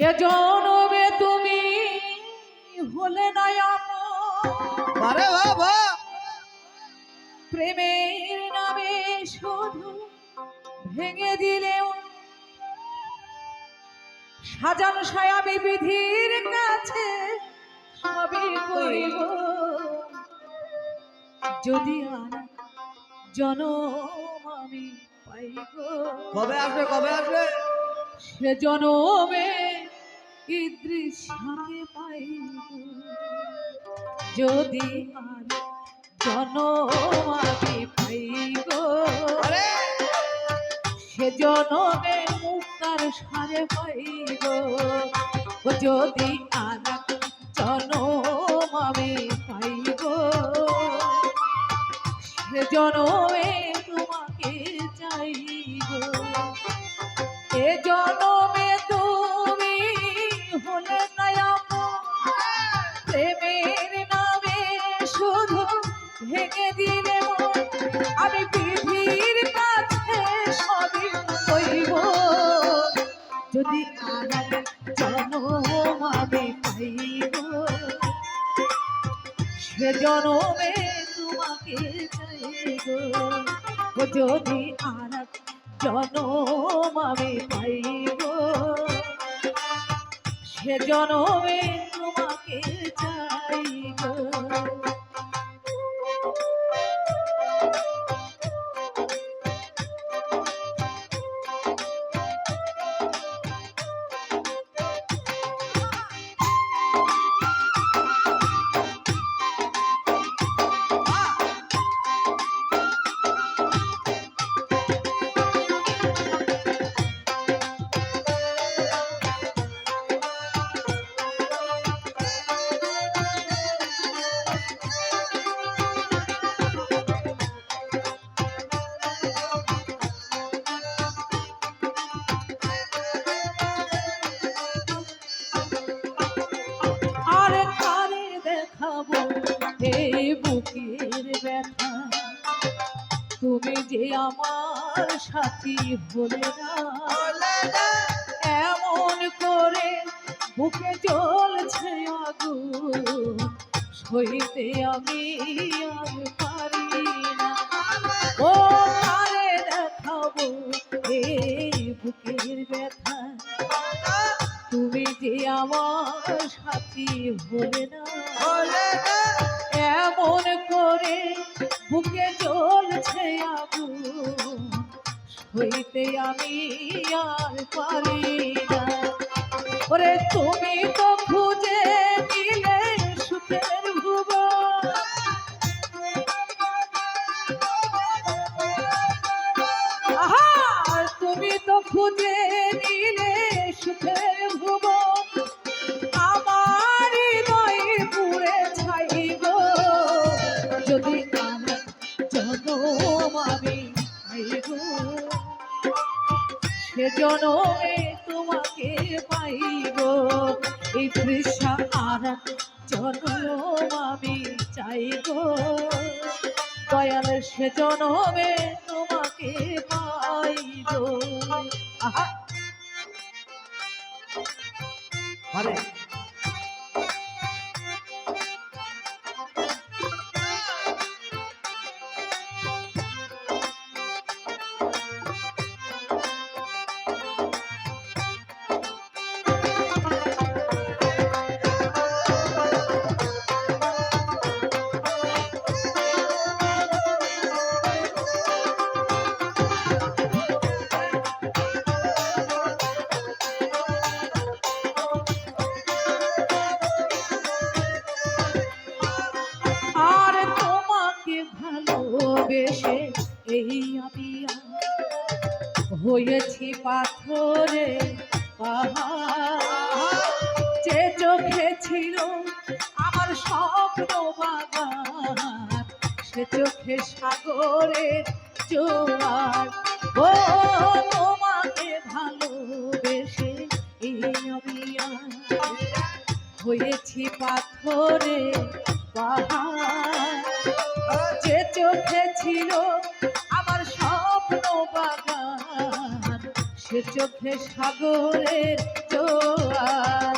এ জনমে তুমি হলে না আরে বাবা প্রেমের নামে শুধু ভেঙে দিলেও সাজানো সায়াবি বিধির কাছে সবই করিব যদি আর জনম আমি পাইব কবে আসবে সে জনমে ইদৃশাকে পাইব যদি আর জনম আমি পাইব সে জনমে মুক্তার সারে পাইব যদি আর জনম আমি পাইব সে জনমে তোমাকে চাইব এ জনমে তুমি হলে না প্রেমের নামে শুধু ভেঙে দিলে আমি পৃথিবীর কাছে সবই কইব যদি আর জনম আমি পাইব সে জনমে তোমাকে চাইব যদি আর জনম আমি পাইব সে জনমে তোমাকে চাইব বুকের ব্যথা তুমি যে আমার সাথী হলে না এমন করে বুকে জ্বলছে আগুন সইতে আমি আর পারি না ও আরে দেখাবো এই বুকের ব্যথা তুমি যে আমার সাথী হলে না এমন করে বুকে জ্বলছে আগুন হইতে আমি আর পারি না ওরে তুমি তো খুঁজে দিলে সুখের ভুবন আহা তুমি তো খুঁজে দিলে সুখের ভুবন আমার হৃদয় পুড়ে ছাইব যদি আমার জনম আমি পাইব সে জনমে তোমাকে পাইব এই তৃষা আর জনম আমি চাইব দয়াল সে জনমে তোমাকে পাইব আহা আরে ভালোবেসে এই আমি হয়েছি পাথরে পাহাড় যে চোখে ছিল আমার স্বপ্ন বাগান সে চোখে সাগরের জোয়ার ও তোমাকে ভালোবেসে এই আমি হয়েছি পাথরে পাহাড় যে চোখে ছিল আমার স্বপ্ন বাগান সে চোখে সাগরের জোয়ার।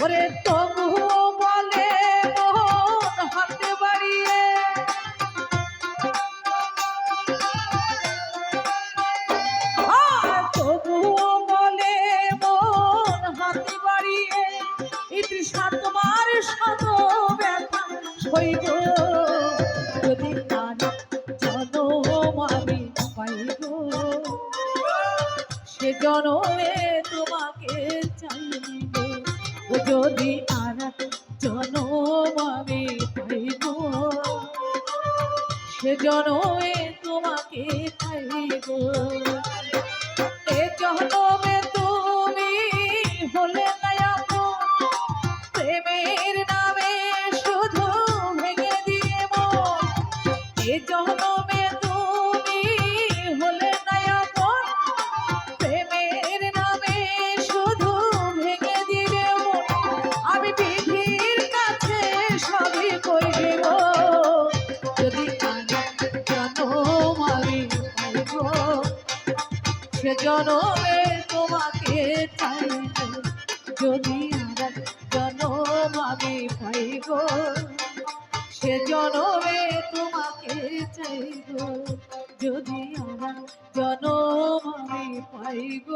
ওরে তবুও বলে মন হাতে বাড়িয়ে, তবুও বলে মন হাতে বাড়িয়ে, এই তৃষ্ণা তোমার শত ব্যথা সইব যদি আর জনম আমি পাইব, সে জনমে তোমাকে চাইব। ও যদি আর জনম আমি পাইব, সে জনমে তোমাকে পাইব। এ জনমে তুমি হলে না আপন, প্রেমের নামে শুধু ভেঙে দিয়ে মন। এ জনমে তুমি হলে না আপন, প্রেমের নামে শুধু ভেঙে দিলে মন। আমি বিধির কাছে সবই কইব যদি জনম আমি পাইব, সে জনমে তোমাকে চাইব। যদি আর জনম আমি পাইব, সে জনমে তোমাকে চাইব। যদি আর জনম আমি পাইব।